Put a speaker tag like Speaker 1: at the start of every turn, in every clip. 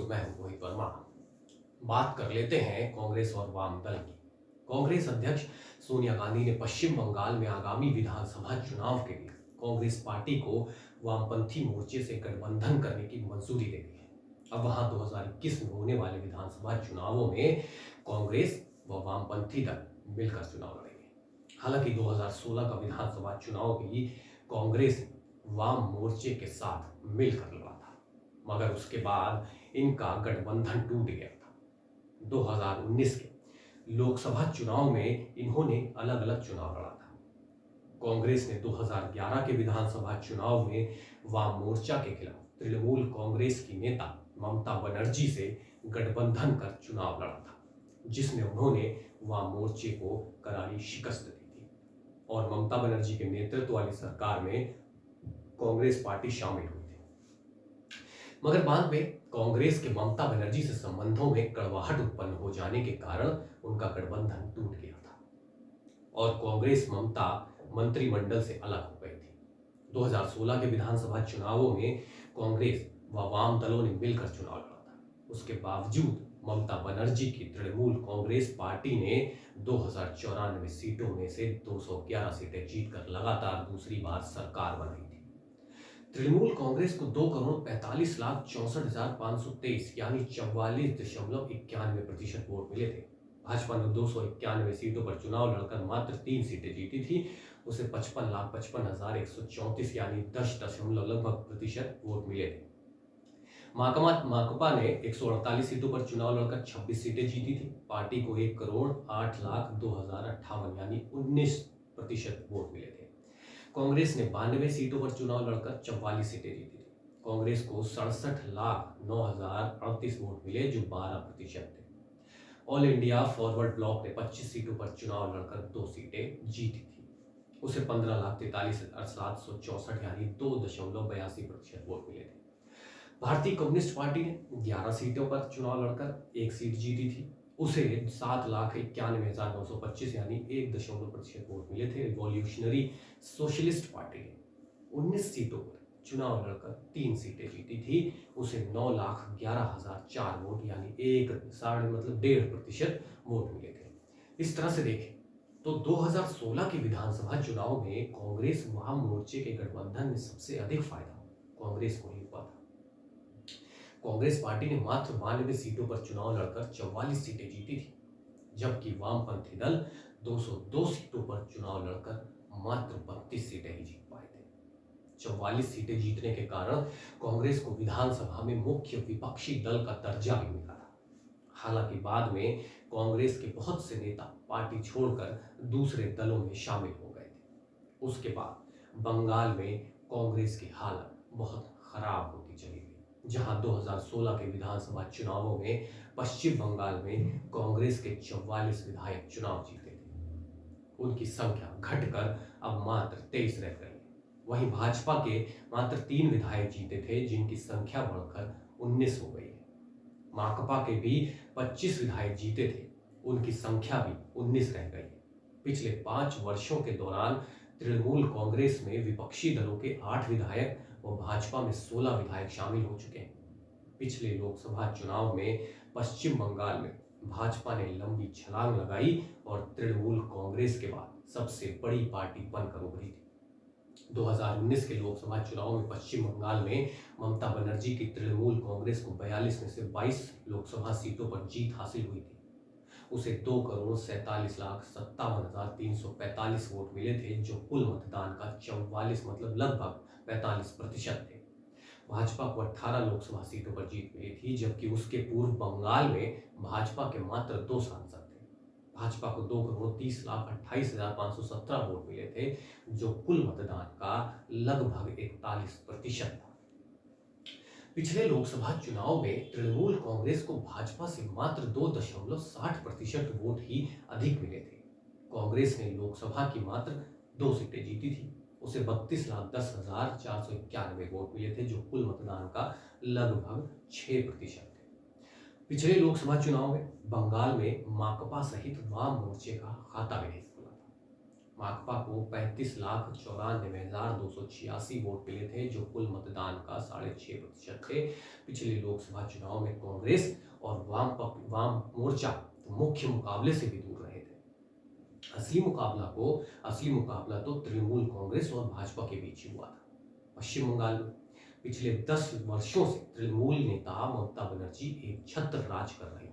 Speaker 1: News में हूं मोहित वर्मा। बात कर लेते हैं कांग्रेस और वाम दल की। कांग्रेस अध्यक्ष सोनिया गांधी ने पश्चिम बंगाल में आगामी विधानसभा चुनाव के लिए कांग्रेस पार्टी को वामपंथी मोर्चे से गठबंधन करने की मंजूरी दे दी है। अब वहां 2021 में होने वाले विधानसभा चुनावों में कांग्रेस व वामपंथी दल मिलकर चुनाव लड़ेंगे। हालांकि 2016 का विधानसभा चुनाव भी कांग्रेस ने वाम मोर्चे के साथ मिलकर लड़ा था, मगर उसके बाद इनका गठबंधन टूट गया था। 2019 के लोकसभा चुनाव में इन्होंने अलग अलग चुनाव लड़ा था। कांग्रेस ने 2011 के विधानसभा चुनाव में वाम मोर्चा के खिलाफ तृणमूल कांग्रेस की नेता ममता बनर्जी से गठबंधन कर चुनाव लड़ा था, जिसमें उन्होंने वाम मोर्चे को करारी शिकस्त दी थी और ममता बनर्जी के नेतृत्व वाली सरकार में कांग्रेस पार्टी शामिल हुई थी। मगर बाद में कांग्रेस के ममता बनर्जी से संबंधों में कड़वाहट उत्पन्न हो जाने के कारण उनका गठबंधन टूट गया था और कांग्रेस ममता मंत्रिमंडल से अलग हो गई थी। 2016 के विधानसभा चुनावों में कांग्रेस व वाम दलों ने मिलकर चुनाव लड़ा था। उसके बावजूद ममता बनर्जी की तृणमूल कांग्रेस पार्टी ने 2094 सीटों में से 211 सीटें जीतकर लगातार दूसरी बार सरकार बनाई थी। तृणमूल कांग्रेस को 2,45,64,523 यानी 44.91% वोट मिले थे। भाजपा ने 291 सीटों पर चुनाव लड़कर मात्र 3 सीटें जीती थी। उसे 55,55,134 यानी 10.लगभग वोट मिले थे। माकपा ने 148 सीटों पर चुनाव लड़कर 26 सीटें जीती थी। पार्टी को 1,08,02,058 यानी 19% वोट मिले थे। कांग्रेस ने 92 सीटों पर चुनाव लड़कर 44 सीटें जीती थी। कांग्रेस को 67,09,038 वोट मिले, जो 12% थे। ऑल इंडिया फॉरवर्ड ब्लॉक ने 25 सीटों पर चुनाव लड़कर 2 सीटें जीती थी। उसे 15,43,764 यानी 2.82% वोट मिले थे। भारतीय कम्युनिस्ट पार्टी ने 11 सीटों पर चुनाव लड़कर 1 सीट जीती थी। उसे 7,91,925 यानी 1% वोट मिले थे। रिवॉल्यूशनरी सोशलिस्ट पार्टी ने 19 सीटों पर चुनाव लड़कर 3 सीटें जीती थी। उसे 9,11,004 वोट यानी 1.5% वोट मिले थे। इस तरह से देखें तो 2016 के विधानसभा चुनाव में कांग्रेस वाम मोर्चे के गठबंधन में सबसे अधिक फायदा कांग्रेस को ही हुआ था। कांग्रेस पार्टी ने मात्र 92 सीटों पर चुनाव लड़कर 44 सीटें जीती थी, जबकि वामपंथी दल 202 सीटों पर चुनाव लड़कर मात्र 32 सीटें ही जीत पाए थे। 44 सीटें जीतने के कारण कांग्रेस को विधानसभा में मुख्य विपक्षी दल का दर्जा भी मिला था। हालांकि बाद में कांग्रेस के बहुत से नेता पार्टी छोड़कर दूसरे दलों में शामिल हो गए थे। उसके बाद बंगाल में कांग्रेस की हालत बहुत खराब होती चली गई, जहां 2016 के विधानसभा चुनावों में पश्चिम बंगाल में कांग्रेस के 44 विधायक चुनाव जीते थे। उनकी संख्या घटकर अब मात्र 23 रह गई। वहीं भाजपा के मात्र 3 विधायक जीते थे, जिनकी संख्या बढ़कर 19 हो गई है। माकपा के भी 25 विधायक जीते थे, उनकी संख्या भी 19 रह गई है। पिछले 5 वर्षों के दौरान तृणमूल कांग्रेस में विपक्षी दलों के 8 विधायक और भाजपा में 16 विधायक शामिल हो चुके हैं। पिछले लोकसभा चुनाव में पश्चिम बंगाल में भाजपा ने लंबी छलांग लगाई और तृणमूल कांग्रेस के बाद सबसे बड़ी पार्टी बनकर उभरी थी। 2019 के लोकसभा चुनाव में पश्चिम बंगाल में ममता बनर्जी की तृणमूल कांग्रेस को 42 में से 22 लोकसभा सीटों पर जीत हासिल हुई थी। उसे 2,47,57,345 वोट मिले थे, जो कुल मतदान का 44 लगभग 45% थे। भाजपा को 18 लोकसभा सीटों पर जीत मिली थी, जबकि उसके पूर्व बंगाल में भाजपा के मात्र 2 सांसद थे। भाजपा को 2,30,28,517 वोट मिले थे, जो कुल मतदान का लगभग 41% था। पिछले लोकसभा चुनाव में तृणमूल कांग्रेस को भाजपा से मात्र 2.60% वोट ही अधिक मिले थे। कांग्रेस ने लोकसभा की मात्र 2 सीटें जीती थी। उसे 32,10,491 वोट मिले थे, जो कुल मतदान का लगभग 6% थे। पिछले लोकसभा चुनाव में बंगाल में माकपा सहित वाम मोर्चे का खाता भी नहीं खुला था। माकपा को 35,94,286 वोट मिले थे, जो कुल मतदान का 6.5% थे। पिछले लोकसभा चुनाव में कांग्रेस और वाम मोर्चा तो मुख्य मुकाबले से भी दूर रहे थे। असली मुकाबला तो तृणमूल कांग्रेस और भाजपा के बीच ही हुआ था। पश्चिम बंगाल में पिछले 10 वर्षों से तृणमूल नेता ममता बनर्जी एक छत्र राज कर रही।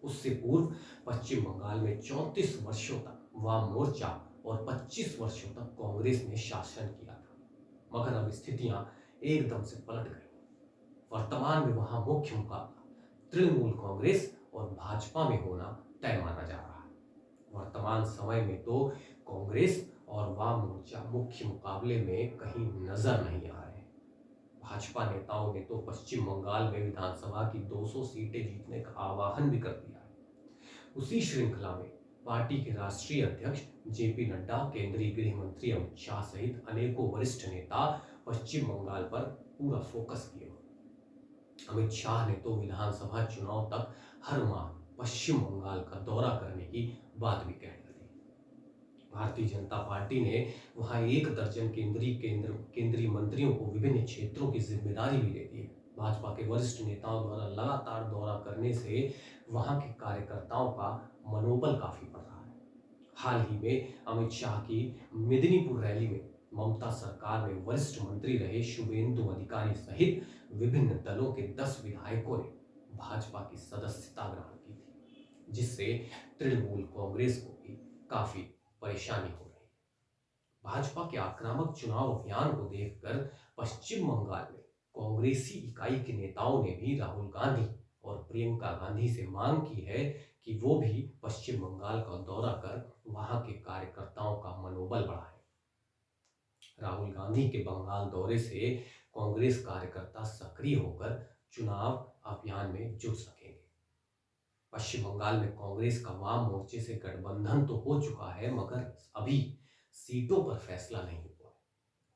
Speaker 1: उससे पूर्व पश्चिम बंगाल में 34 वर्षों तक वाम मोर्चा और 25 वर्षों तक कांग्रेस ने शासन किया था, मगर अब स्थितियां एकदम से पलट गई। वर्तमान में वहां मुख्य मुकाबला तृणमूल कांग्रेस और भाजपा में होना तय माना जा रहा है। वर्तमान समय में तो कांग्रेस और वाम मोर्चा मुख्य मुकाबले में कहीं नजर नहीं आ रहे। भाजपा नेताओं ने तो पश्चिम बंगाल में विधानसभा की 200 सीटें जीतने का आह्वान भी कर दिया है। उसी श्रृंखला में पार्टी के राष्ट्रीय अध्यक्ष जेपी नड्डा, केंद्रीय गृह मंत्री अमित शाह सहित अनेकों वरिष्ठ नेता पश्चिम बंगाल पर पूरा फोकस किए हुए। अमित शाह ने तो विधानसभा चुनाव तक हर माह पश्चिम बंगाल का दौरा करने की बात भी कह डाली। भारतीय जनता पार्टी ने वहां 1 दर्जन केंद्रीय मंत्रियों को विभिन्न क्षेत्रों की जिम्मेदारी भी दे दी है। भाजपा के वरिष्ठ नेताओं द्वारा लगातार दौरा करने से वहां के कार्यकर्ताओं का मनोबल काफी बढ़ रहा है। हाल ही में अमित शाह की मेदिनीपुर रैली में ममता सरकार में वरिष्ठ मंत्री रहे शुभेंदु अधिकारी सहित विभिन्न दलों के 10 विधायकों ने भाजपा की सदस्यता ग्रहण की थी, जिससे तृणमूल कांग्रेस को भी काफी परेशानी हो रही है। भाजपा के आक्रामक चुनाव अभियान को देखकर पश्चिम बंगाल में कांग्रेसी इकाई के नेताओं ने भी राहुल गांधी और प्रियंका गांधी से मांग की है कि वो भी पश्चिम बंगाल का दौरा कर वहां के कार्यकर्ताओं का मनोबल बढ़ाएं। राहुल गांधी के बंगाल दौरे से कांग्रेस कार्यकर्ता सक्रिय होकर चुनाव अभियान में जुट सकेंगे। पश्चिम बंगाल में कांग्रेस का वाम मोर्चे से गठबंधन तो हो चुका है, मगर अभी सीटों पर फैसला नहीं हुआ है।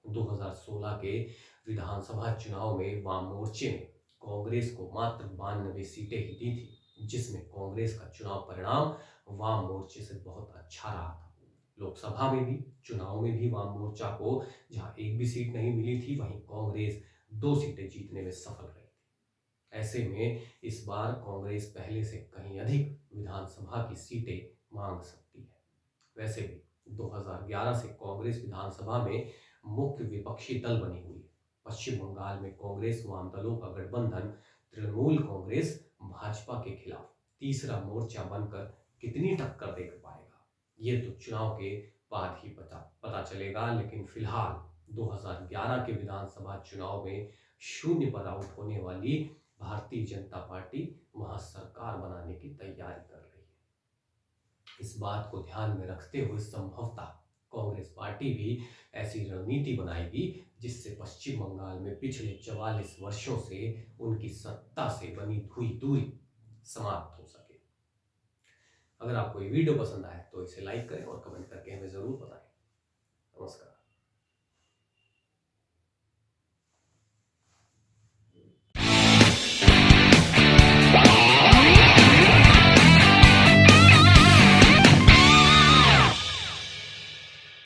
Speaker 1: 2016 के विधानसभा चुनाव में वाम मोर्चे ने कांग्रेस को मात्र 92 सीटें ही दी थी, जिसमें कांग्रेस का चुनाव परिणाम वाम मोर्चे से बहुत अच्छा रहा था। लोकसभा में भी चुनाव में भी वाम मोर्चा को जहां एक भी सीट नहीं मिली थी, वहीं कांग्रेस 2 सीटें जीतने में सफल रही थी। ऐसे में इस बार कांग्रेस पहले से कहीं अधिक विधानसभा की सीटें मांग सकती है। वैसे भी 2011 से कांग्रेस विधानसभा में मुख्य विपक्षी दल बनी हुई है। पश्चिम बंगाल में कांग्रेस वाम दलों का गठबंधन तृणमूल कांग्रेस भाजपा के खिलाफ तीसरा मोर्चा बनकर कितनी टक्कर दे पाएगा, ये तो चुनाव के बाद ही पता चलेगा। लेकिन फिलहाल 2011 के विधानसभा चुनाव में शून्य पर आउट होने वाली भारतीय जनता पार्टी वहां सरकार बनाने की तैयारी कर रही है। इस बात को ध्यान में रखते हुए संभवतः कांग्रेस पार्टी भी ऐसी रणनीति बनाएगी जिससे पश्चिम बंगाल में पिछले 44 वर्षों से उनकी सत्ता से बनी हुई दूरी समाप्त हो सके। अगर आपको ये वीडियो पसंद आए तो इसे लाइक करें और कमेंट करके हमें जरूर बताएं। नमस्कार।